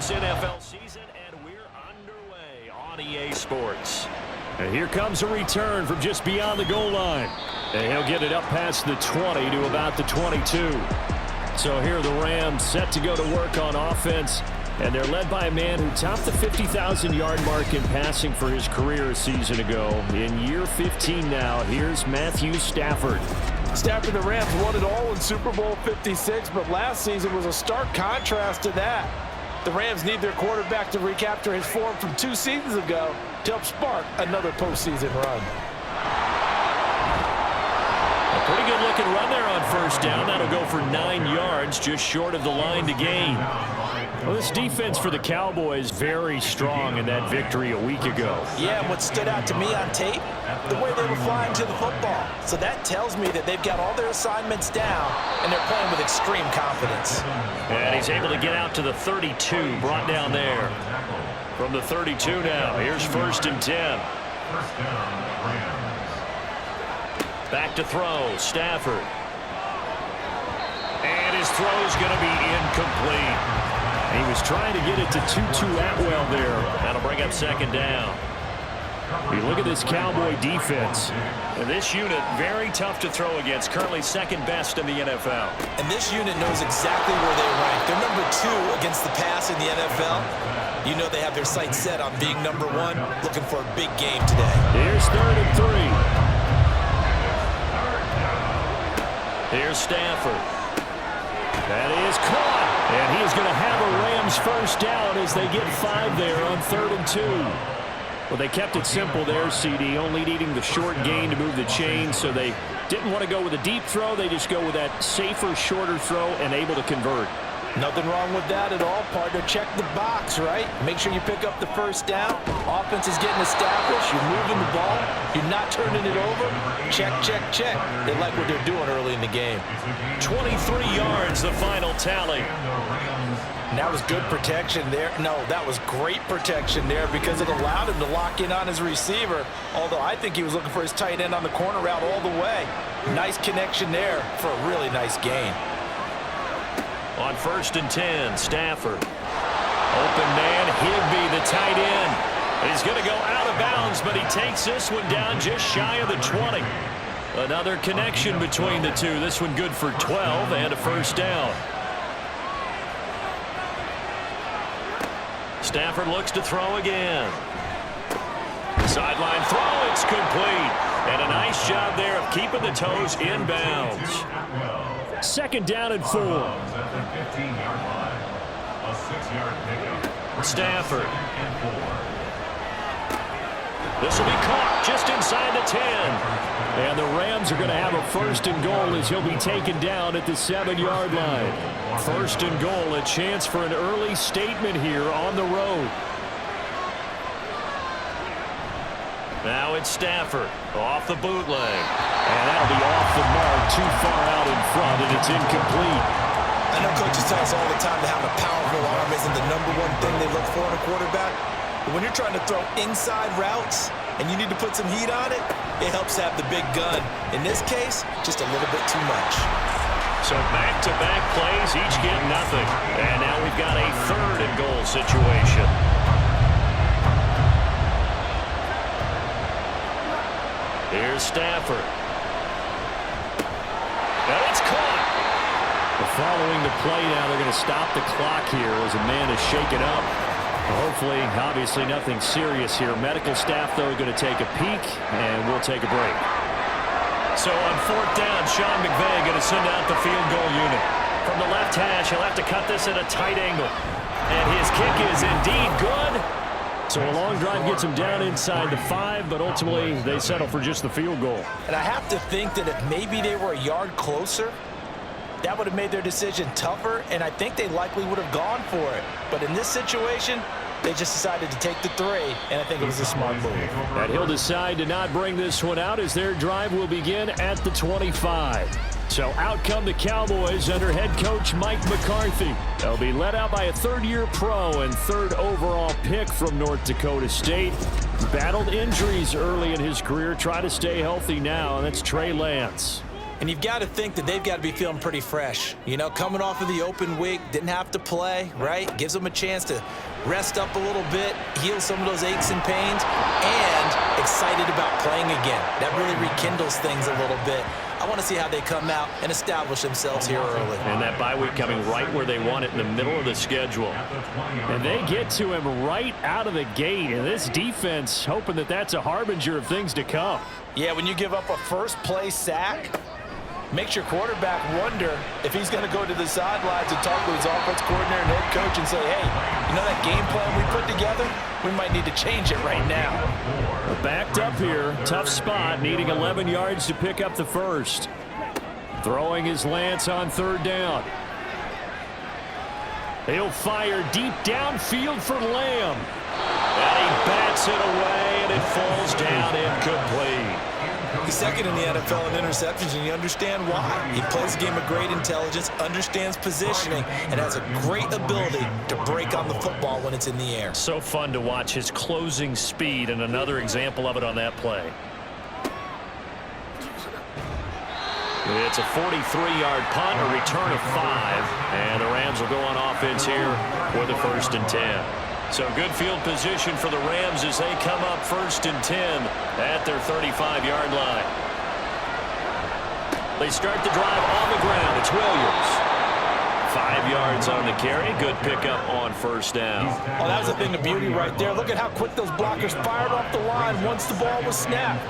this NFL season, and we're underway on EA Sports. And here comes a return from just beyond the goal line. And he'll get it up past the 20 to about the 22. So here are the Rams set to go to work on offense. And they're led by a man who topped the 50,000-yard mark in passing for his career a season ago. In year 15 now, here's Matthew Stafford. Stafford, the Rams won it all in Super Bowl 56, but last season was a stark contrast to that. The Rams need their quarterback to recapture his form from 2 seasons ago to help spark another postseason run. A pretty good-looking run there on first down. That'll go for 9 yards, just short of the line to gain. Well, this defense for the Cowboys very strong in that victory a week ago. Yeah, and what stood out to me on tape, the way they were flying to the football. So that tells me that they've got all their assignments down, and they're playing with extreme confidence. And he's able to get out to the 32, brought down there. From the 32 now, here's 1st and 10. Back to throw, Stafford. And his throw's going to be incomplete. He was trying to get it to Tutu Atwell there. That'll bring up 2nd down. You look at this Cowboy defense. And this unit, very tough to throw against. Currently 2nd best in the NFL. And this unit knows exactly where they rank. They're number 2 against the pass in the NFL. You know they have their sights set on being number 1, looking for a big game today. Here's 3rd and 3. Here's Stafford. That is caught. And he is going to have a Rams first down as they get 5 there on 3rd and 2. Well, they kept it simple there, CD, only needing the short gain to move the chain, so they didn't want to go with a deep throw. They just go with that safer, shorter throw and able to convert. Nothing wrong with that at all, partner. Check the box, right? Make sure you pick up the first down. Offense is getting established. You're moving the ball. You're not turning it over. Check, check, check. They like what they're doing early in the game. 23 yards, the final tally. And that was good protection there. No, that was great protection there because it allowed him to lock in on his receiver, although I think he was looking for his tight end on the corner route all the way. Nice connection there for a really nice gain. On 1st and 10, Stafford. Open man, Higbee, the tight end. He's going to go out of bounds, but he takes this one down just shy of the 20. Another connection between the two. This one good for 12 and a first down. Stafford looks to throw again. Sideline throw, it's complete. And a nice job there of keeping the toes inbounds. 2nd down and 4. Stafford. This will be caught just inside the 10. And the Rams are going to have a 1st and goal as he'll be taken down at the 7-yard line. 1st and goal, a chance for an early statement here on the road. Now it's Stafford off the bootleg. And that'll be off the mark, too far out in front, and it's incomplete. I know coaches tell us all the time that having a powerful arm isn't the #1 thing they look for in a quarterback. But when you're trying to throw inside routes and you need to put some heat on it, it helps have the big gun. In this case, just a little bit too much. So back-to-back plays, each get nothing. And now we've got a 3rd and goal situation. Here's Stafford. And it's caught. Following the play now, they're going to stop the clock here as a man is shaken up. Hopefully, obviously nothing serious here. Medical staff, though, are going to take a peek, and we'll take a break. So on 4th down, Sean McVay going to send out the field goal unit. From the left hash, he'll have to cut this at a tight angle. And his kick is indeed good. So a long drive gets him down inside the 5, but ultimately they settle for just the field goal. And I have to think that if maybe they were a yard closer, that would have made their decision tougher, and I think they likely would have gone for it. But in this situation, they just decided to take the 3, and I think it was a smart move. And he'll decide to not bring this one out as their drive will begin at the 25. So out come the Cowboys under head coach Mike McCarthy. They'll be led out by a 3rd-year pro and 3rd overall pick from North Dakota State. Battled injuries early in his career, try to stay healthy now, and that's Trey Lance. And you've got to think that they've got to be feeling pretty fresh. You know, coming off of the open week, didn't have to play, right? Gives them a chance to rest up a little bit, heal some of those aches and pains, and excited about playing again. That really rekindles things a little bit. I want to see how they come out and establish themselves here early. And that bye week coming right where they want it, in the middle of the schedule. And they get to him right out of the gate. And this defense hoping that that's a harbinger of things to come. Yeah, when you give up a first-play sack, makes your quarterback wonder if he's going to go to the sidelines and talk to his offense coordinator and head coach and say, hey, you know that game plan we put together? We might need to change it right now. Backed up here, tough spot, needing 11 yards to pick up the first. Throwing his Lance on third down. He'll fire deep downfield for Lamb. And he bats it away, and it falls down incomplete. He's second in the NFL in interceptions, and you understand why. He plays a game of great intelligence, understands positioning, and has a great ability to break on the football when it's in the air. So fun to watch his closing speed, and another example of it on that play. It's a 43-yard punt, a return of 5, and the Rams will go on offense here for the 1st and 10. So good field position for the Rams as they come up 1st and 10 at their 35-yard line. They start the drive on the ground. It's Williams. 5 yards on the carry. Good pickup on 1st down. Oh, that was a thing of beauty right there. Look at how quick those blockers fired off the line once the ball was snapped.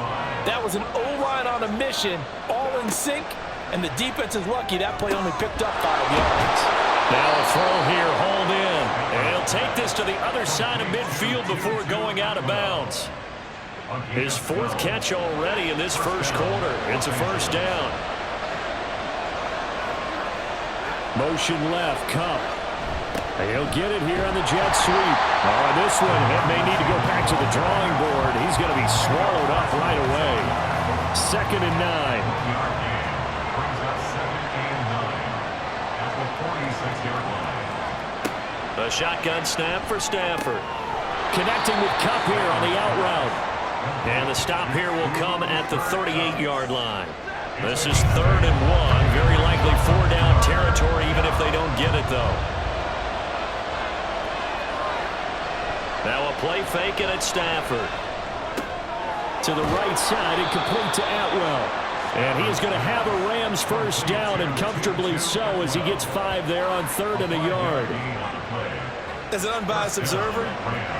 That was an O-line on a mission, all in sync, and the defense is lucky that play only picked up 5 yards. Now a throw here, hauled in. And he'll take this to the other side of midfield before going out of bounds. His 4th catch already in this 1st quarter. It's a 1st down. Motion left, Cup. He'll get it here on the jet sweep. Oh, and this one, it may need to go back to the drawing board. He's going to be swallowed up right away. 2nd and 9. A shotgun snap for Stafford. Connecting with Cup here on the out route. And the stop here will come at the 38-yard line. This is 3rd and 1. Very likely 4-down territory, even if they don't get it, though. Now a play fake, and it's Stafford. To the right side and complete to Atwell. And he is going to have a Rams 1st down, and comfortably so, as he gets 5 there on 3rd and a yard. As an unbiased observer,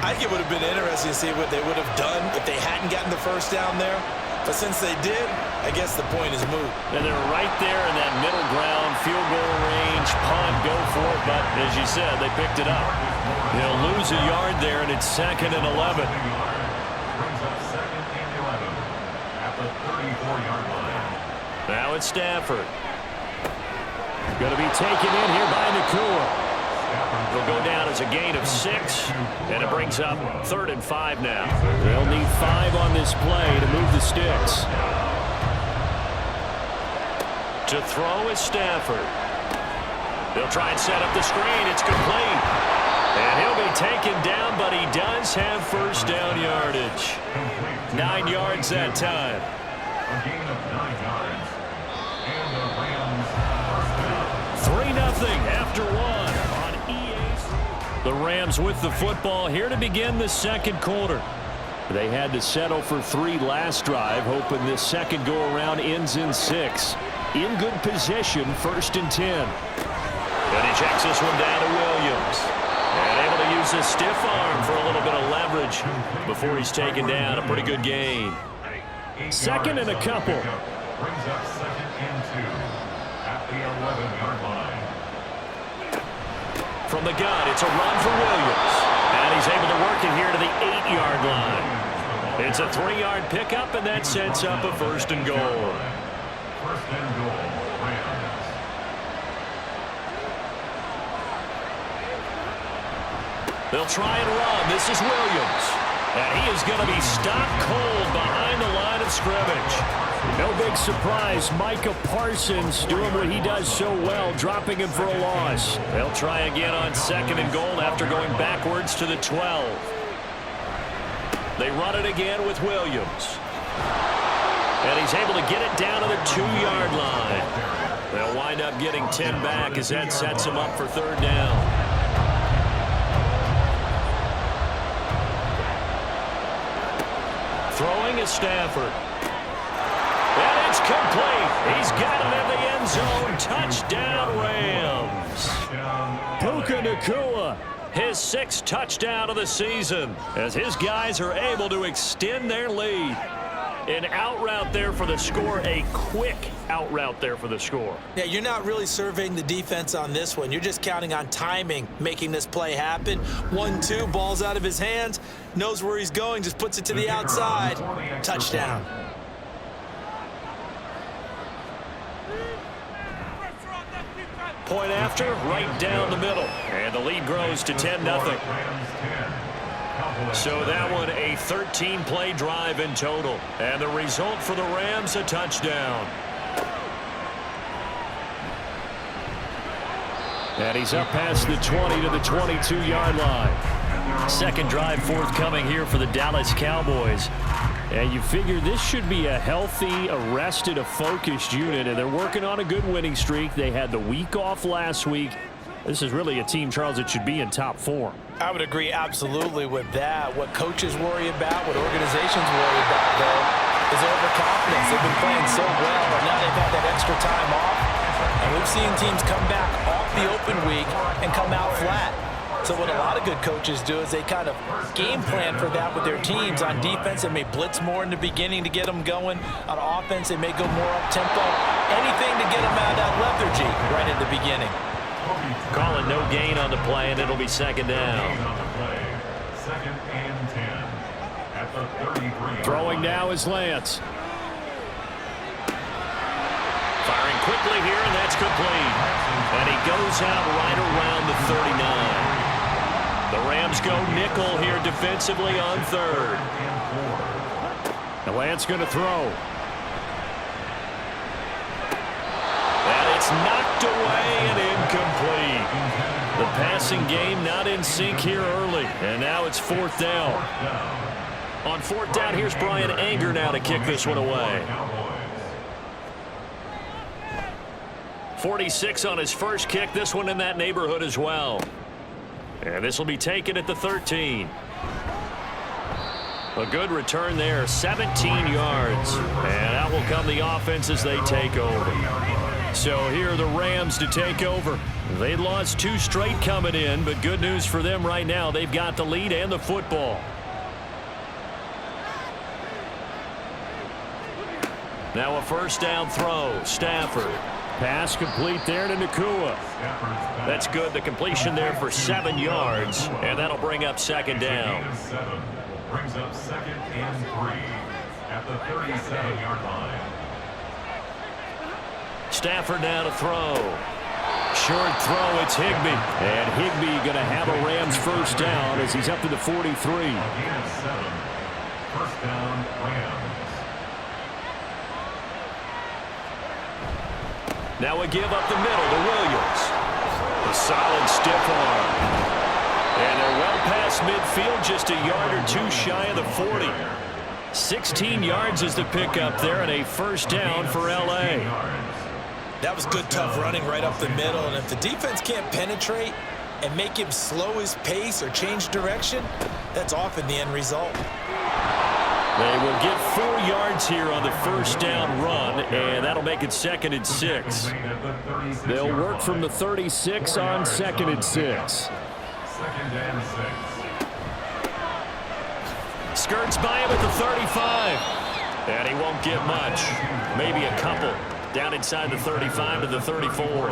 I think it would have been interesting to see what they would have done if they hadn't gotten the 1st down there. But since they did, I guess the point is moot. And they're right there in that middle ground, field goal range, punt, go for it. But as you said, they picked it up. They'll lose a yard there, and it's 2nd and 11. Now it's Stafford. Going to be taken in here by Nakua. He'll go down as a gain of 6, and it brings up 3rd and 5 now. They'll need 5 on this play to move the sticks. To throw is Stafford. They'll try and set up the screen. It's complete. And he'll be taken down, but he does have 1st down yardage. 9 yards that time. A gain of 9 yards. And the Rams 3-0 after 1 on EA. The Rams with the football here to begin the 2nd quarter. They had to settle for 3 last drive, hoping this 2nd go-around ends in 6. In good position, 1st and 10. And he checks this one down to Williams. And able to use his stiff arm for a little bit of leverage before he's taken down. A pretty good gain. 2nd and a couple. Brings up 2nd and 2 at the 11-yard line. From the gun, it's a run for Williams. And he's able to work it here to the 8-yard line. It's a 3-yard pickup, and that sets up a 1st and goal. 1st and goal, Rams. They'll try and run. This is Williams. And he is going to be stopped cold behind the line of scrimmage. No big surprise. Micah Parsons doing what he does so well, dropping him for a loss. They'll try again on 2nd and goal after going backwards to the 12. They run it again with Williams. And he's able to get it down to the 2-yard line. They'll wind up getting 10 back as that sets him up for third down. Throwing is Stafford. And it's complete. He's got it in the end zone. Touchdown, Rams. Puka Nacua, his 6th touchdown of the season, as his guys are able to extend their lead. An out route there for the score, a quick out route there for the score. Yeah, you're not really surveying the defense on this one. You're just counting on timing, making this play happen. 1-2, ball's out of his hands, knows where he's going, just puts it to the outside. Touchdown. Point after, right down the middle. And the lead grows to 10-0. So that one, a 13-play drive in total. And the result for the Rams, a touchdown. And he's up past the 20 to the 22-yard line. Second drive forthcoming here for the Dallas Cowboys. And you figure this should be a healthy, arrested, a focused unit, and they're working on a good winning streak. They had the week off last week. This is really a team, Charles, that should be in top form. I would agree absolutely with that. What coaches worry about, what organizations worry about, though, is overconfidence. They've been playing so well, but now they've had that extra time off. And we've seen teams come back off the open week and come out flat. So what a lot of good coaches do is they kind of game plan for that with their teams. On defense, they may blitz more in the beginning to get them going. On offense, they may go more up-tempo. Anything to get them out of that lethargy right at the beginning. Calling no gain on the play, and it'll be second down. Second and 10 at the 33. Throwing now is Lance. Firing quickly here, and that's complete. And he goes out right around the 39. The Rams go nickel here defensively on third. And Lance going to throw. And it's knocked away and incomplete. The passing game not in sync here early. And now it's fourth down. On fourth down, here's Brian Anger now to kick this one away. 46 on his first kick. This one in that neighborhood as well. And this will be taken at the 13. A good return there, 17 yards. And out will come the offense as they take over. So here are the Rams to take over. They lost 2 straight coming in, but good news for them right now. They've got the lead and the football. Now a first down throw. Stafford. Pass complete there to Nacua. That's good. The completion there for 7 yards, and that'll bring up second down. Brings up second and 3 at the 37-yard line. Stafford now to throw. Short throw, it's Higbee. And Higbee going to have a Rams first down as he's up to the 43. Again, 7. First down, Rams. Now a give up the middle to Williams. A solid stiff arm. And they're well past midfield, just a yard or 2 shy of the 40. 16 yards is the pickup there, and a first down for L.A. That was good, tough running right up the middle. And if the defense can't penetrate and make him slow his pace or change direction, that's often the end result. They will get 4 yards here on the first down run, and that'll make it second and 6. They'll work from the 36 on second and 6. Second and 6. Skirts by him at the 35. And he won't get much. Maybe a couple. Down inside the 35 to the 34.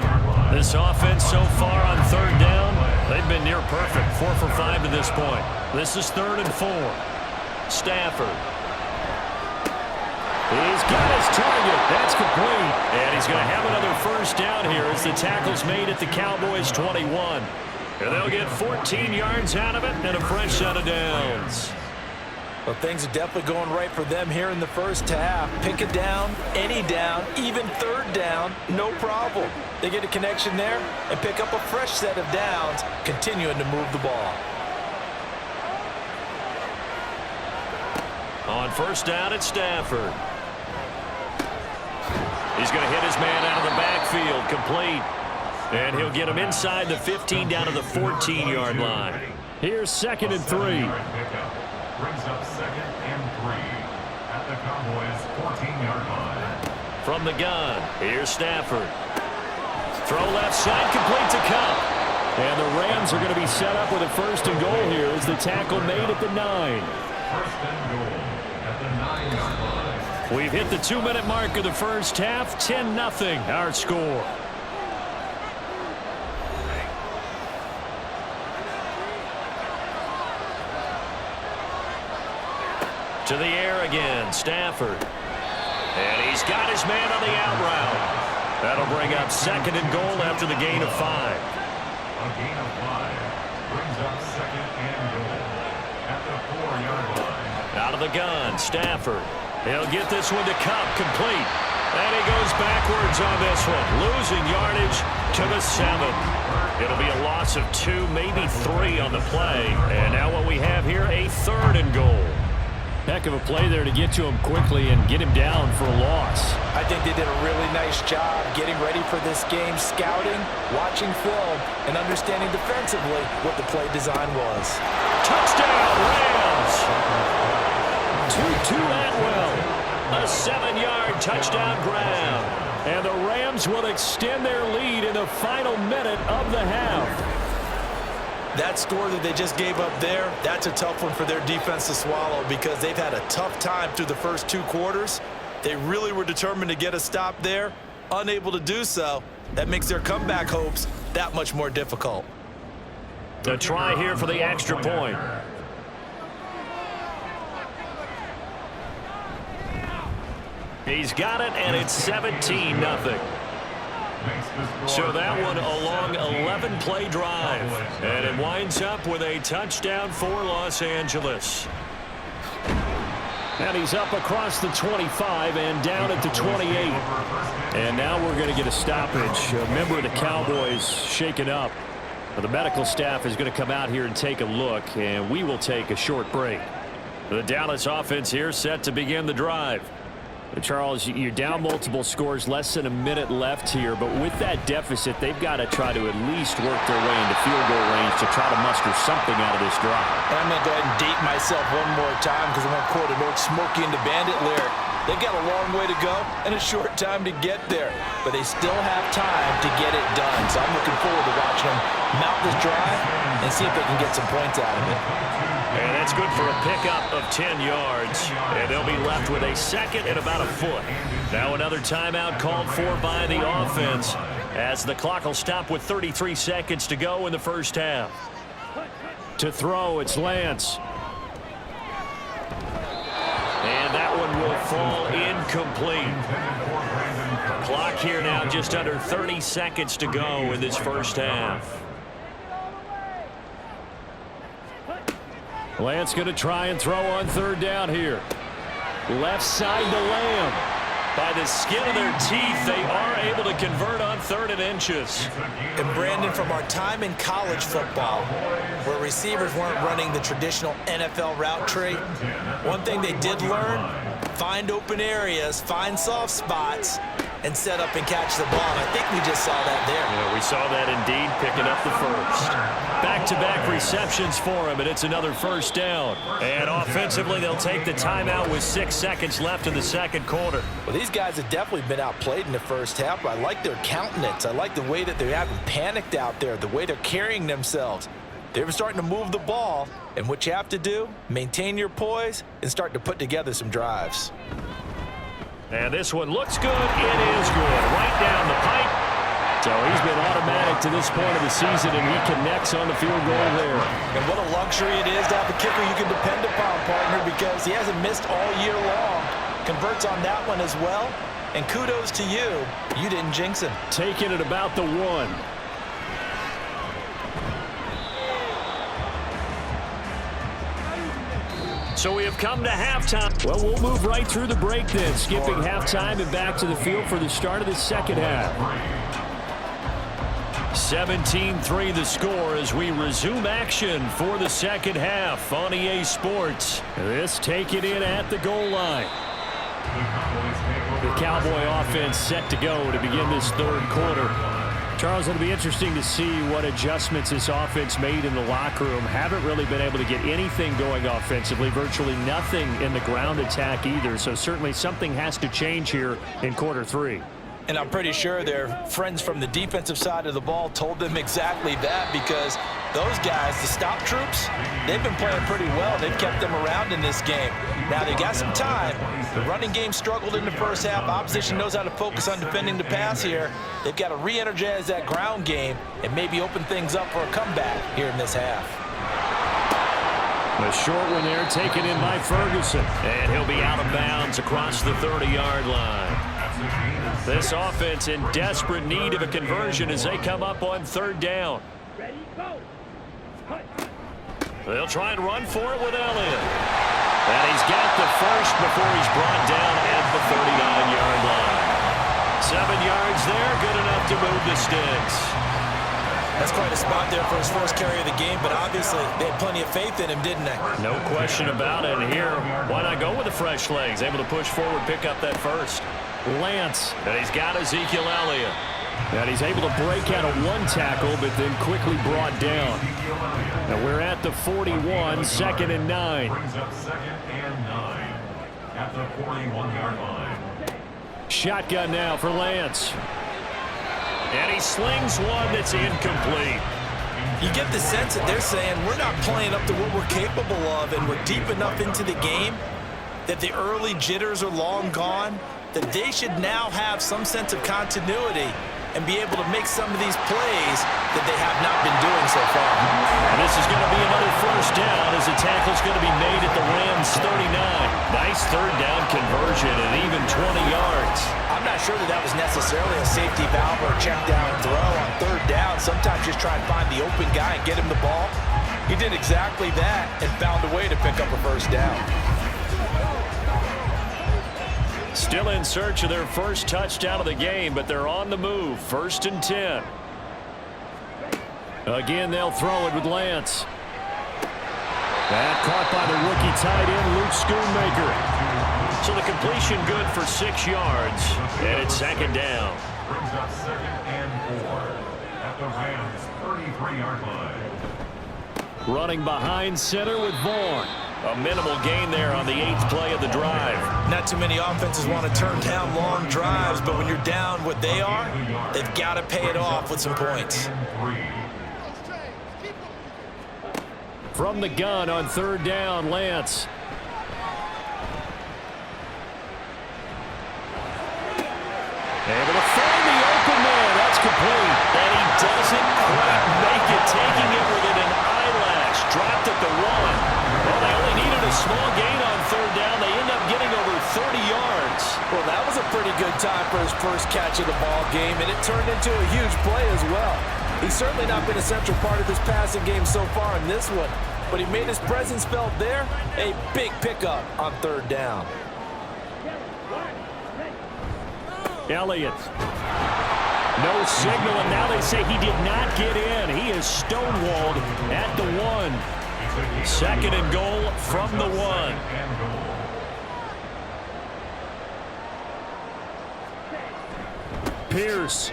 This offense so far on third down, they've been near perfect. 4 for 5 to this point. This is 3rd and 4. Stafford. He's got his target. That's complete. And he's going to have another first down here as the tackle's made at the Cowboys 21. And they'll get 14 yards out of it and a fresh set of downs. Well, things are definitely going right for them here in the first half. Pick a down, any down, even third down, no problem. They get a connection there and pick up a fresh set of downs, continuing to move the ball. On first down, it's Stafford. He's going to hit his man out of the backfield, complete. And he'll get him inside the 15 down to the 14-yard line. Here's 2nd and 3. Brings up 2nd and 3 at the Cowboys 14-yard line. From the gun, here's Stafford. Throw left side, complete to Cup. And the Rams are going to be set up with a 1st and goal here as the tackle made at the 9. 1st and goal at the 9-yard line. We've hit the 2-minute mark of the first half. 10-0 our score. To the air again, Stafford. And he's got his man on the out route. That'll bring up 2nd and goal after the gain of 5. A gain of 5 brings up 2nd and goal at the 4-yard line. Out of the gun, Stafford. He'll get this one to Cup, complete. And he goes backwards on this one, losing yardage to the 7. It'll be a loss of 2, maybe 3 on the play. And now what we have here, a 3rd and goal. Heck of a play there to get to him quickly and get him down for a loss. I think they did a really nice job getting ready for this game, scouting, watching film, and understanding defensively what the play design was. Touchdown, Rams! To Atwell. A 7-yard touchdown grab. And the Rams will extend their lead in the final minute of the half. That score that they just gave up there, that's a tough one for their defense to swallow because they've had a tough time through the first 2 quarters. They really were determined to get a stop there, unable to do so. That makes their comeback hopes that much more difficult. A try here for the extra point. He's got it, and it's 17-0. So that one a long 11-play drive. And it winds up with a touchdown for Los Angeles. And he's up across the 25 and down at the 28. And now we're going to get a stoppage. A member of the Cowboys shaken up. The medical staff is going to come out here and take a look, and we will take a short break. The Dallas offense here set to begin the drive. Charles, you're down multiple scores, less than a minute left here, but with that deficit, they've got to try to at least work their way into field goal range to try to muster something out of this drive. And I'm going to go ahead and date myself one more time because I'm going to quote an old Smokey and the Bandit lyric. They've got a long way to go and a short time to get there, but they still have time to get it done. So I'm looking forward to watching them mount this drive and see if they can get some points out of it. And that's good for a pickup of 10 yards. And they'll be left with a 2nd and about a foot. Now another timeout called for by the offense as the clock will stop with 33 seconds to go in the first half. To throw, it's Lance. And that one will fall incomplete. Clock here now just under 30 seconds to go in this first half. Lance going to try and throw on 3rd down here. Left side to Lamb. By the skin of their teeth, they are able to convert on 3rd and inches. And Brandon, from our time in college football, where receivers weren't running the traditional NFL route tree, one thing they did learn, find open areas, find soft spots, and set up and catch the ball. And I think we just saw that there. Yeah, we saw that indeed, picking up the first. Back-to-back receptions for him, and it's another 1st down. And offensively, they'll take the timeout with 6 seconds left in the 2nd quarter. Well, these guys have definitely been outplayed in the first half, but I like their countenance. I like the way that they haven't panicked out there, the way they're carrying themselves. They're starting to move the ball, and what you have to do, maintain your poise and start to put together some drives. And this one looks good. It is good. Right down the pipe. So he's been automatic to this point of the season, and he connects on the field goal there. And what a luxury it is to have a kicker you can depend upon, partner, because he hasn't missed all year long. Converts on that one as well. And kudos to you. You didn't jinx him. Taking it about the 1. So we have come to halftime. Well, we'll move right through the break then, skipping halftime and back to the field for the start of the 2nd half. 17-3 the score as we resume action for the 2nd half on EA Sports. This taken in at the goal line. The Cowboys take over Cowboy offense set to go to begin this third quarter. Charles, it'll be interesting to see what adjustments this offense made in the locker room. Haven't really been able to get anything going offensively, virtually nothing in the ground attack either. So certainly something has to change here in quarter three. And I'm pretty sure their friends from the defensive side of the ball told them exactly that, because those guys, the stop troops, they've been playing pretty well. They've kept them around in this game. Now they got some time. The running game struggled in the first half. Opposition knows how to focus on defending the pass here. They've got to re-energize that ground game and maybe open things up for a comeback here in this half. The short one there taken in by Ferguson. And he'll be out of bounds across the 30-yard line. This offense in desperate need of a conversion as they come up on third down. They'll try and run for it with Elliott. And he's got the first before he's brought down at the 39-yard line. 7 yards there, good enough to move the sticks. That's quite a spot there for his first carry of the game, but obviously they had plenty of faith in him, didn't they? No question about it. And here, why not go with the fresh legs? Able to push forward, pick up that first. Lance, and he's got Ezekiel Elliott. And he's able to break out of one tackle, but then quickly brought down. Now we're at the 41, second and 9. Brings up second and 9 at the 41-yard line. Shotgun now for Lance. And he slings one that's incomplete. You get the sense that they're saying we're not playing up to what we're capable of, and we're deep enough into the game that the early jitters are long gone, that they should now have some sense of continuity and be able to make some of these plays that they have not been doing so far. And this is going to be another first down as the tackle's going to be made at the Rams 39. Nice third down conversion and even 20 yards. I'm not sure that that was necessarily a safety valve or a check down throw on third down. Sometimes just try and find the open guy and get him the ball. He did exactly that and found a way to pick up a first down. Still in search of their first touchdown of the game, but they're on the move. First and 10. Again, they'll throw it with Lance. That caught by the rookie tight end, Luke Schoonmaker. So the completion good for 6 yards, and it's second down. Brings up second and 4 at the Rams 33-yard line. Running behind center with Vaughn. A minimal gain there on the 8th play of the drive. Not too many offenses want to turn down long drives, but when you're down what they are, they've got to pay it off with some points. From the gun on third down, Lance. Able to find the open man. That's complete. And he doesn't quite make it, taking it within an eyelash. Dropped at the 1. Well, they only needed a small gain on third down. They end up getting over 30 yards. Well, that was a pretty good time for his first catch of the ball game, and it turned into a huge play as well. He's certainly not been a central part of this passing game so far in this one, but he made his presence felt there. A big pickup on third down. Elliott. No signal, and now they say he did not get in. He is stonewalled at the 1. Second and goal from the 1. Pierce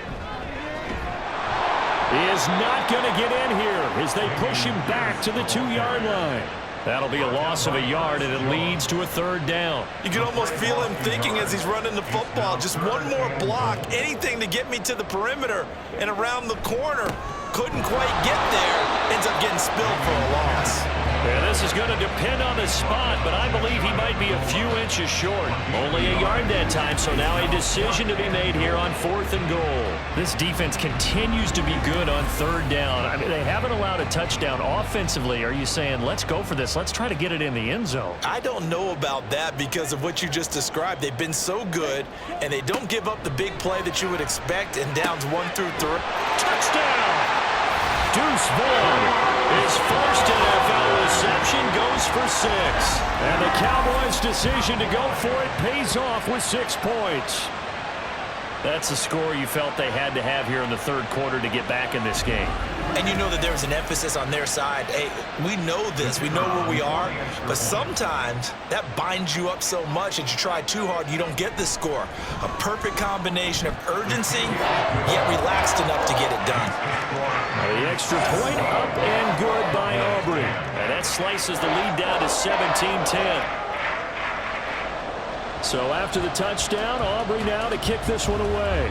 is not going to get in here as they push him back to the 2-yard line. That'll be a loss of a yard, and it leads to a third down. You can almost feel him thinking as he's running the football, just one more block, anything to get me to the perimeter and around the corner. Couldn't quite get there, ends up getting spilled for a loss. Yeah, this is going to depend on the spot, but I believe he might be a few inches short. Only a yard that time, so now a decision to be made here on 4th and goal. This defense continues to be good on third down. I mean, they haven't allowed a touchdown offensively. Are you saying, let's go for this, let's try to get it in the end zone? I don't know about that because of what you just described. They've been so good, and they don't give up the big play that you would expect in downs 1 through 3. Touchdown! Deuce Vaughn, his first NFL reception, goes for 6. And the Cowboys' decision to go for it pays off with 6 points. That's the score you felt they had to have here in the third quarter to get back in this game. And you know that there was an emphasis on their side. Hey, we know this. We know where we are. But sometimes that binds you up so much that you try too hard, you don't get the score. A perfect combination of urgency, yet relaxed enough to get it done. The extra point up and good by Aubrey. And that slices the lead down to 17-10. So after the touchdown, Aubrey now to kick this one away.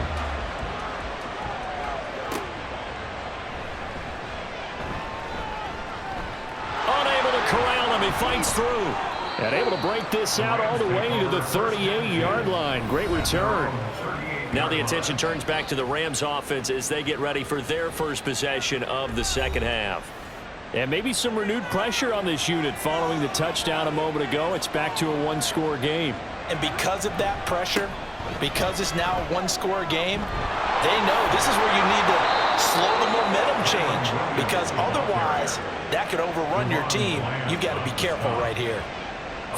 Unable to corral him. He fights through. And able to break this out all the way to the 38-yard line. Great return. Now the attention turns back to the Rams offense as they get ready for their first possession of the second half. And maybe some renewed pressure on this unit following the touchdown a moment ago. It's back to a one-score game. And because of that pressure, because it's now a one-score game, they know this is where you need to slow the momentum change, because otherwise that could overrun your team. You've got to be careful right here.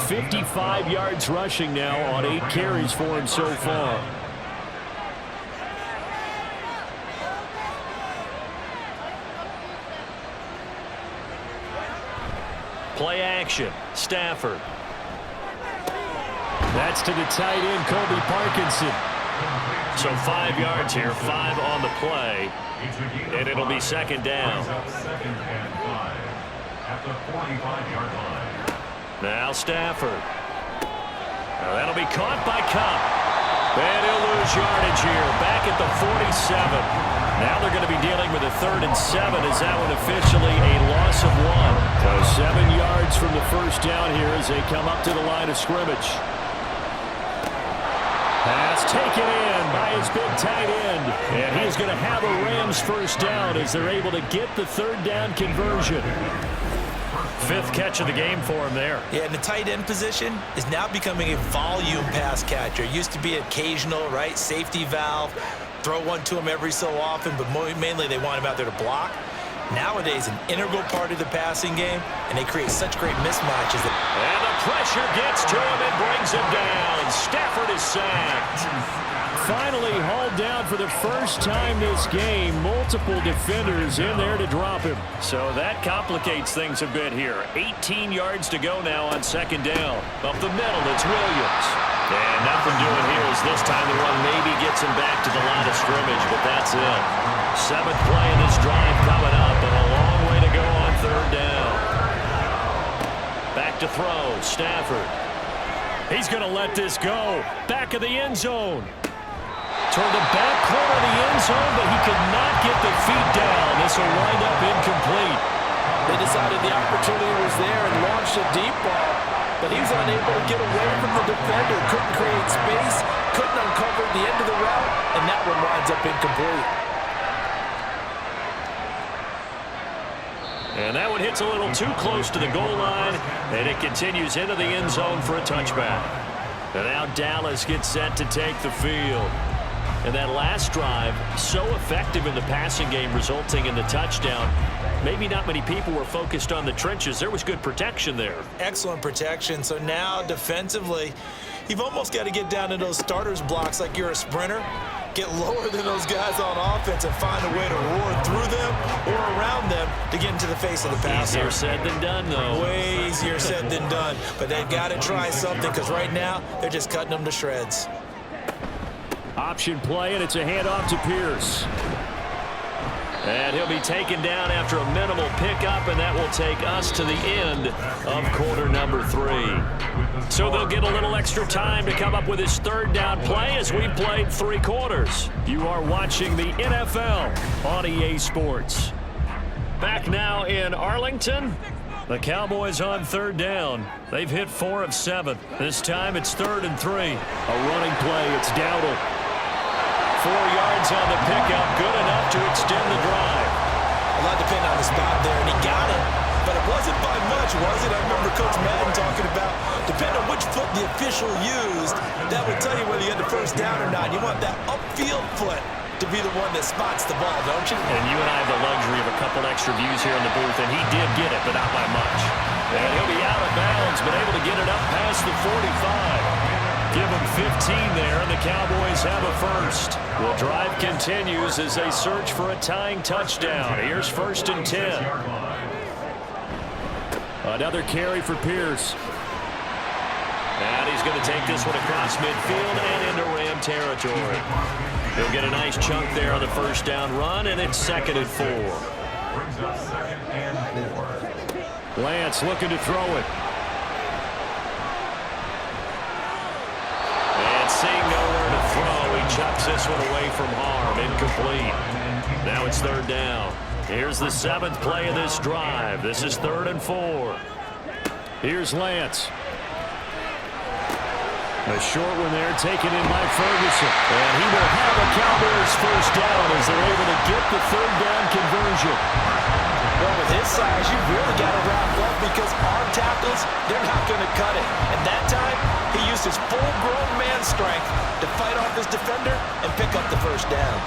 55 yards rushing now on 8 carries for him so far. Play action. Stafford. That's to the tight end, Colby Parkinson. So 5 yards here, 5 on the play, and it'll be second down. Now Stafford. Now that'll be caught by Cup. And he'll lose yardage here, back at the 47. Now they're going to be dealing with a 3rd and 7 as that one officially a loss of 1. So 7 yards from the first down here as they come up to the line of scrimmage. Pass taken in by his big tight end. And he's going to have a Rams first down as they're able to get the 3rd down conversion. 5th catch of the game for him there. Yeah, and the tight end position is now becoming a volume pass catcher. It used to be occasional, right? Safety valve. Throw one to him every so often, but mainly they want him out there to block. Nowadays, an integral part of the passing game, and they create such great mismatches. And the pressure gets to him and brings him down. Stafford is sacked. Finally hauled down for the first time this game. Multiple defenders in there to drop him. So that complicates things a bit here. 18 yards to go now on second down. Up the middle, it's Williams. And nothing doing here as this time the run maybe gets him back to the line of scrimmage, but that's it. 7th play in this drive coming up, and a long way to go on 3rd down. Back to throw, Stafford. He's going to let this go. Back of the end zone. Toward the back corner of the end zone, but he could not get the feet down. This will wind up incomplete. They decided the opportunity was there and launched a deep ball, but he was unable to get away from the defender. Couldn't create space, couldn't uncover the end of the route, and that one winds up incomplete. And that one hits a little too close to the goal line, and it continues into the end zone for a touchback. And now Dallas gets set to take the field. And that last drive, so effective in the passing game, resulting in the touchdown. Maybe not many people were focused on the trenches. There was good protection there. Excellent protection. So now defensively, you've almost got to get down to those starters blocks like you're a sprinter. Get lower than those guys on offense and find a way to roar through them or around them to get into the face of the passer. Easier said than done, though. Way easier said than done. But they've got to try something, because right now they're just cutting them to shreds. Option play, and it's a handoff to Pierce. And he'll be taken down after a minimal pickup, and that will take us to the end of quarter number 3. So they'll get a little extra time to come up with his 3rd down play as we played 3 quarters. You are watching the NFL on EA Sports. Back now in Arlington. The Cowboys on 3rd down. They've hit 4 of 7. This time it's 3rd and 3. A running play, it's Dowdle. 4 yards on the pickup, good enough to extend the drive. A lot depending on the spot there, and he got it, but it wasn't by much, was it? I remember Coach Madden talking about, depending on which foot the official used, that would tell you whether you had the first down or not. You want that upfield foot to be the one that spots the ball, don't you? And you and I have the luxury of a couple extra views here in the booth, and he did get it, but not by much. And he'll be out of bounds, but able to get it up past the 45. Give them 15 there, and the Cowboys have a first. The drive continues as they search for a tying touchdown. Here's 1st and 10. Another carry for Pierce. And he's going to take this one across midfield and into Ram territory. He'll get a nice chunk there on the first down run, and it's 2nd and 4. Brings up 2nd and 4. Lance looking to throw it. And seeing nowhere to throw, he chucks this one away from harm. Incomplete. Now it's 3rd down. Here's the 7th play of this drive. This is 3rd and 4. Here's Lance. A short one there taken in by Ferguson. And he will have a Cowboys first down as they're able to get the 3rd down conversion. Well, with his size, you really got to wrap up because arm tackles, they're not going to cut it. And that time, he used his full-grown man strength to fight off his defender and pick up the first down.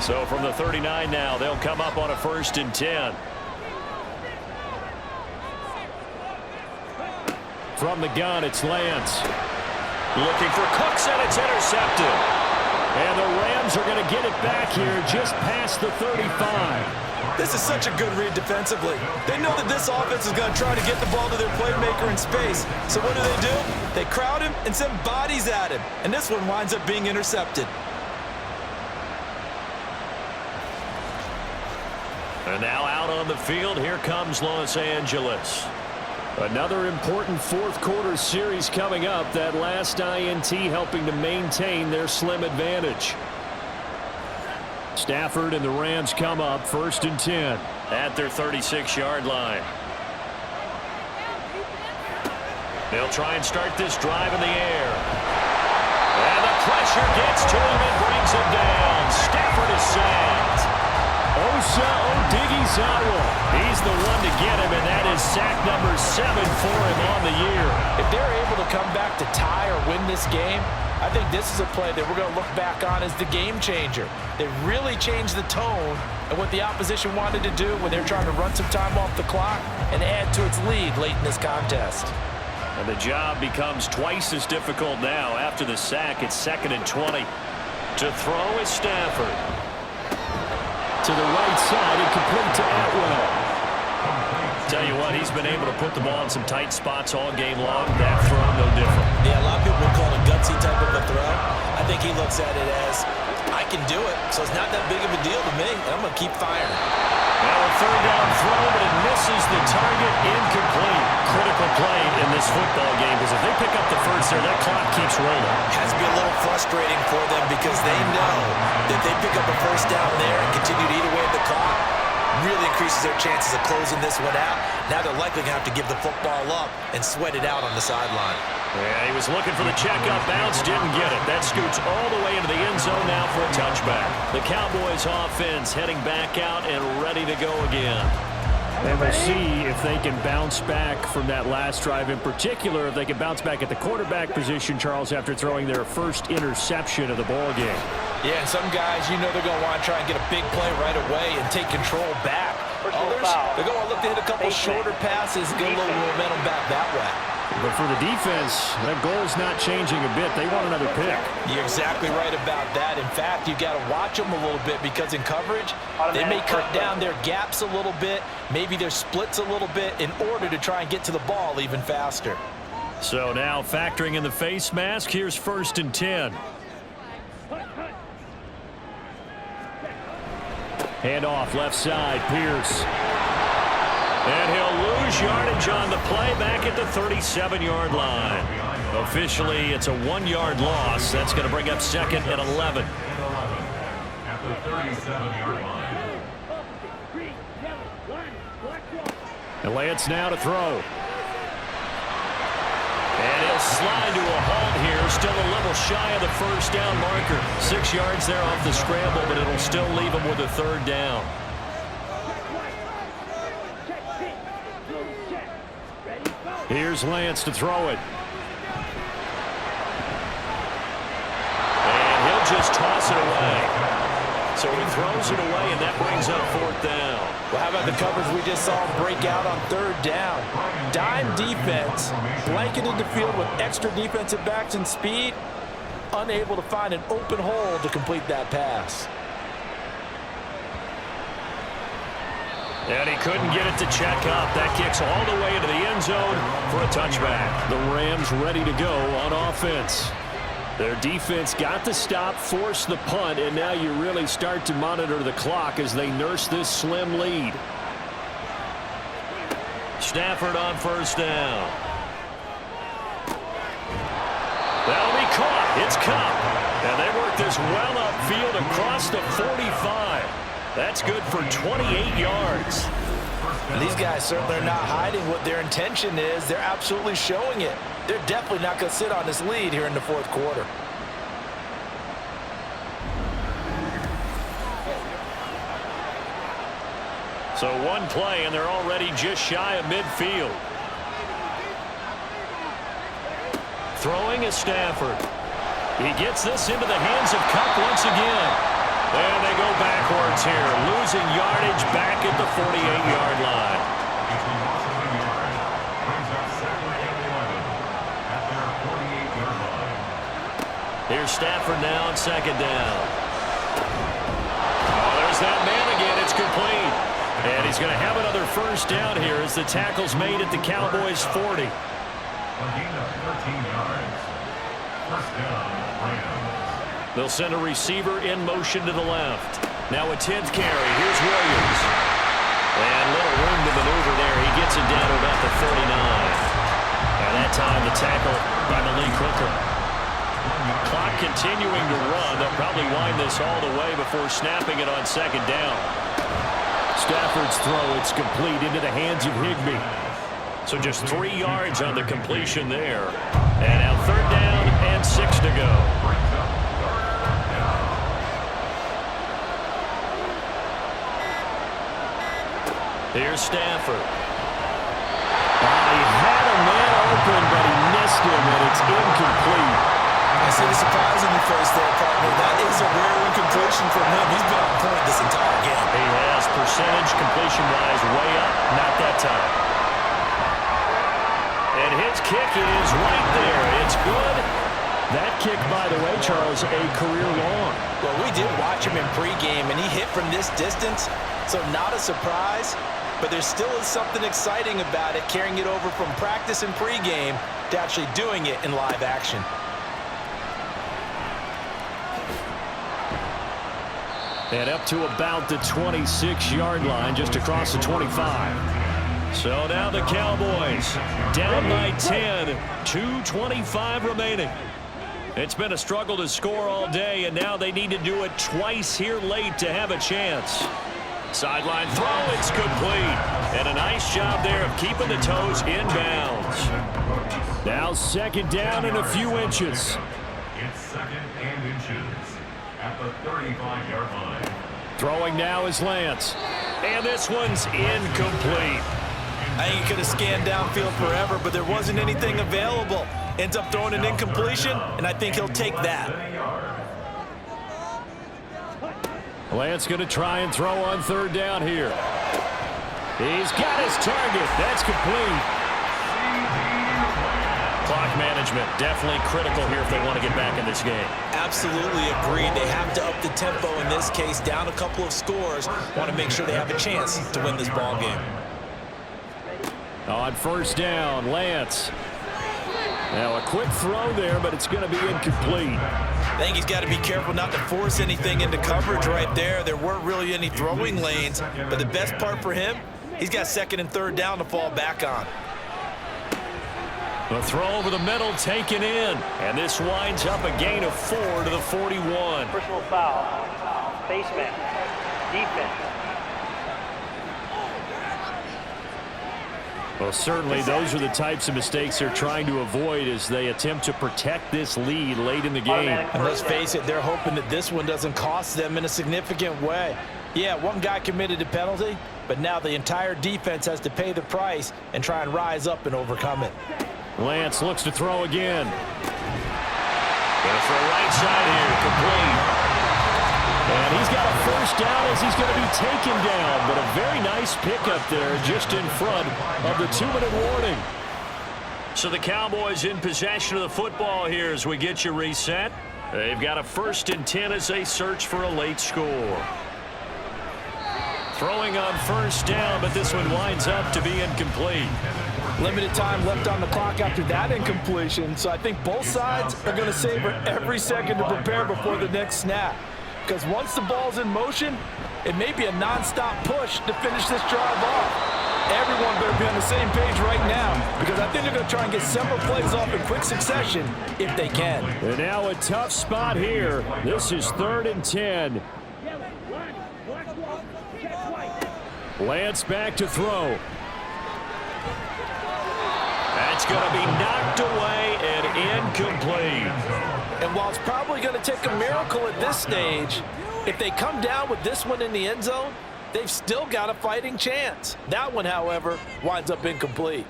So from the 39 now, they'll come up on a 1st and 10. From the gun, it's Lance. Looking for Cooks, and it's intercepted. And the Rams are going to get it back here just past the 35. This is such a good read defensively. They know that this offense is going to try to get the ball to their playmaker in space. So what do? They crowd him and send bodies at him. And this one winds up being intercepted. And now out on the field, here comes Los Angeles. Another important 4th quarter series coming up. That last INT helping to maintain their slim advantage. Stafford and the Rams come up 1st and 10 at their 36-yard line. They'll try and start this drive in the air. And the pressure gets to him and brings him down. Stafford is sacked. Osa Odighizuwa. He's the one to get him, and that is sack number 7 for him on the year. If they're able to come back to tie or win this game, I think this is a play that we're going to look back on as the game changer. They really changed the tone and what the opposition wanted to do when they're trying to run some time off the clock and add to its lead late in this contest. And the job becomes twice as difficult now after the sack. It's 2nd and 20. To throw is Stafford. To the right side and complete to Atwell. Tell you what, he's been able to put the ball in some tight spots all game long. That throw, no different. Yeah, a lot of people would call it a gutsy type of a throw. I think he looks at it as, I can do it, so it's not that big of a deal to me, and I'm going to keep firing. Now a 3rd down throw, but it misses the target. Incomplete. Critical play in this football game, because if they pick up the first there, that clock keeps rolling. It has to be a little frustrating for them because they know that they pick up a first down there and continue to eat away at the clock. Really increases their chances of closing this one out. Now they're likely going to have to give the football up and sweat it out on the sideline. Yeah, he was looking for the checkup bounce, didn't get it. That scoots all the way into the end zone now for a touchback. The Cowboys offense heading back out and ready to go again. And we'll see if they can bounce back from that last drive. In particular, if they can bounce back at the quarterback position, Charles, after throwing their first interception of the ball game. Yeah, and some guys, you know they're going to want to try and get a big play right away and take control back. Others, they're going to look to hit a couple shorter passes and get a little momentum back that way. But for the defense, that goal's not changing a bit. They want another pick. You're exactly right about that. In fact, you've got to watch them a little bit because in coverage, they may cut down their gaps a little bit, maybe their splits a little bit in order to try and get to the ball even faster. So now factoring in the face mask, here's 1st and 10. Hand off left side, Pierce. And he'll lose yardage on the play back at the 37-yard line. Officially, it's a 1-yard loss. That's going to bring up 2nd and 11. At the 37-yard line. And Lance now to throw. And he'll slide to a halt here. Still a little shy of the first down marker. 6 yards there off the scramble, but it'll still leave him with a 3rd down. Here's Lance to throw it. And he'll just toss it away. So he throws it away, and that brings up 4th down. Well, how about the coverage we just saw him break out on 3rd down? Dime defense, blanketed the field with extra defensive backs and speed, unable to find an open hole to complete that pass. And he couldn't get it to check up. That kicks all the way into the end zone for a touchback. The Rams ready to go on offense. Their defense got the stop, forced the punt, and now you really start to monitor the clock as they nurse this slim lead. Stafford on 1st down. That'll be caught. It's Cup. And they work this well upfield across the 45. That's good for 28 yards. And these guys certainly are not hiding what their intention is. They're absolutely showing it. They're definitely not going to sit on this lead here in the 4th quarter. So one play, and they're already just shy of midfield. Throwing is Stafford. He gets this into the hands of Cup once again. And they go backwards here, losing yardage back at the 48-yard line. Here's Stafford now on 2nd down. Oh, there's that man again. It's complete. And he's going to have another 1st down here as the tackle's made at the Cowboys' 40. A gain of 13 yards. 1st down, Rams. They'll send a receiver in motion to the left. Now a 10th carry. Here's Williams. And little room to maneuver there. He gets it down to about the 39. And that time the tackle by Malik Hooker. Clock continuing to run. They'll probably wind this all the way before snapping it on 2nd down. Stafford's throw, it's complete into the hands of Higbee. So just 3 yards on the completion there. And now 3rd down and 6 to go. Here's Stafford. He had a man open, but he missed him, and it's incomplete. I see the surprise in your face there, partner. That is a rare incompletion from him. He's been on point this entire game. He has percentage completion-wise way up. Not that time. And his kick is right there. It's good. That kick, by the way, Charles, a career long. Well, we did watch him in pregame, and he hit from this distance, so not a surprise. But there still is something exciting about it, carrying it over from practice and pregame to actually doing it in live action. And up to about the 26-yard line, just across the 25. So now the Cowboys down by 10, 2:25 remaining. It's been a struggle to score all day, and now they need to do it twice here late to have a chance. Sideline throw, it's complete. And a nice job there of keeping the toes in bounds. Now 2nd down and a few inches. It's 2nd and inches at the 35-yard line. Throwing now is Lance. And this one's incomplete. I think he could have scanned downfield forever, but there wasn't anything available. Ends up throwing an incompletion, and I think he'll take that. Lance going to try and throw on 3rd down here. He's got his target. That's complete. Clock management definitely critical here if they want to get back in this game. Absolutely agreed. They have to up the tempo in this case, down a couple of scores. Want to make sure they have a chance to win this ball game. On 1st down, Lance. Now a quick throw there, but it's going to be incomplete. I think he's got to be careful not to force anything into coverage right there. There weren't really any throwing lanes, but the best part for him, he's got 2nd and 3rd down to fall back on. The throw over the middle taken in, and this winds up a gain of 4 to the 41. Personal foul, face mask, defense. Well, certainly those are the types of mistakes they're trying to avoid as they attempt to protect this lead late in the game. And let's face it, they're hoping that this one doesn't cost them in a significant way. Yeah, one guy committed a penalty, but now the entire defense has to pay the price and try and rise up and overcome it. Lance looks to throw again. Going for a right side here, complete. And he's got a first down as he's going to be taken down. But a very nice pickup there just in front of the 2-minute warning. So the Cowboys in possession of the football here as we get you reset. They've got a 1st and 10 as they search for a late score. Throwing on first down, but this one winds up to be incomplete. Limited time left on the clock after that incompletion, so I think both sides are going to savor every second to prepare before the next snap. Because once the ball's in motion, it may be a non-stop push to finish this drive off. Everyone better be on the same page right now, because I think they're going to try and get several plays off in quick succession if they can. And now a tough spot here. This is 3rd and 10. Lance back to throw. That's going to be knocked away and incomplete. And while it's probably going to take a miracle at this stage, if they come down with this one in the end zone, they've still got a fighting chance. That one, however, winds up incomplete.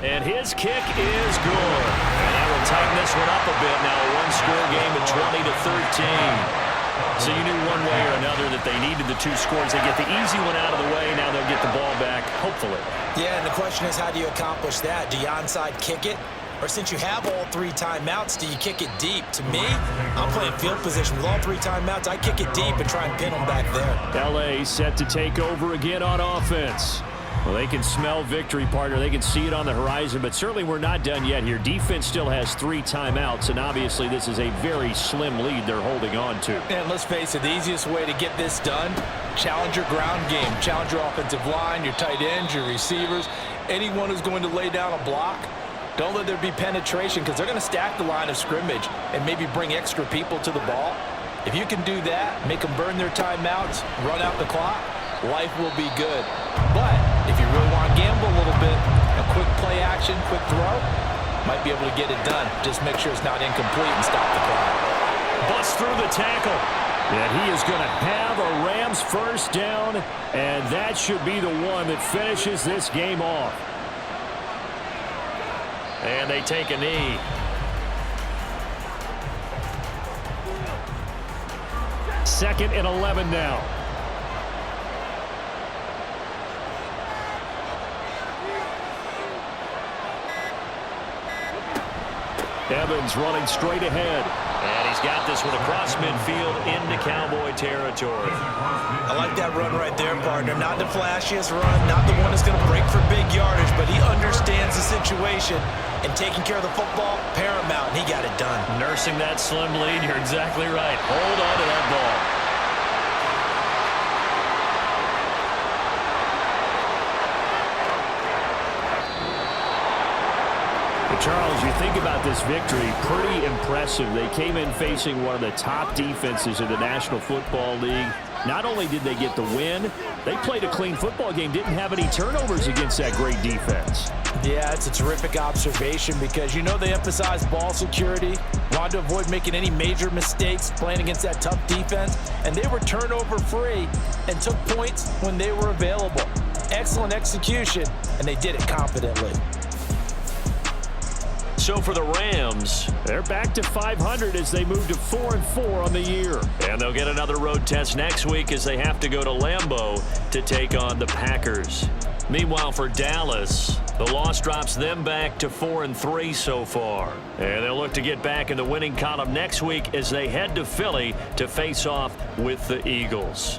And his kick is good. And that will tighten this one up a bit now. A one-score game at 20-13. So you knew one way or another that they needed the 2 scores. They get the easy one out of the way. Now they'll get the ball back, hopefully. Yeah, and the question is, how do you accomplish that? Do you onside kick it? Or since you have all 3 timeouts, do you kick it deep? To me, I'm playing field position with all 3 timeouts. I kick it deep and try and pin them back there. L.A. set to take over again on offense. Well, they can smell victory, partner. They can see it on the horizon, but certainly we're not done yet here. Defense still has 3 timeouts, and obviously this is a very slim lead they're holding on to. And let's face it, the easiest way to get this done, challenge your ground game. Challenge your offensive line, your tight ends, your receivers, anyone who's going to lay down a block. Don't let there be penetration, because they're going to stack the line of scrimmage and maybe bring extra people to the ball. If you can do that, make them burn their timeouts, run out the clock, life will be good. But if you really want to gamble a little bit, a quick play action, quick throw, might be able to get it done. Just make sure it's not incomplete and stop the clock. Bust through the tackle. And he is going to have a Rams first down, and that should be the one that finishes this game off. And they take a knee. Second and 11 now. Evans running straight ahead. And he's got this one across midfield into Cowboy territory. I like that run right there, partner. Not the flashiest run, not the one that's going to break for big yardage, but he understands the situation, and taking care of the football, paramount, and he got it done. Nursing that slim lead, you're exactly right. Hold on to that ball. Charles, you think about this victory, pretty impressive. They came in facing one of the top defenses in the National Football League. Not only did they get the win, they played a clean football game, didn't have any turnovers against that great defense. Yeah, it's a terrific observation, because you know they emphasize ball security, wanted to avoid making any major mistakes playing against that tough defense, and they were turnover free and took points when they were available. Excellent execution, and they did it confidently. So for the Rams, they're back to 500 as they move to 4-4 on the year. And they'll get another road test next week as they have to go to Lambeau to take on the Packers. Meanwhile, for Dallas, the loss drops them back to 4-3 so far. And they'll look to get back in the winning column next week as they head to Philly to face off with the Eagles.